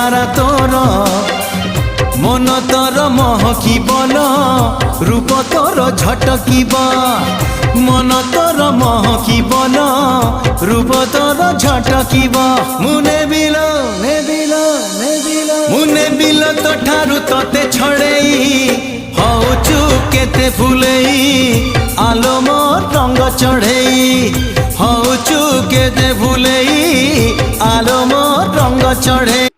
চেহারা তোর মন তোর মহকিবল রূপ তোর ঝটকিব মন তোর মহকিবল রূপ তোর ঝটকিব মু নেবিল নেবিল নেবিল মু নেবিল তো ঠারু তোতে ছড়েই হউচু কেতে ফুলেই আলো মোর রঙ্গ চढ़ेई হউচু কেতে ফুলেই আলো মোর রঙ্গ চढ़ेई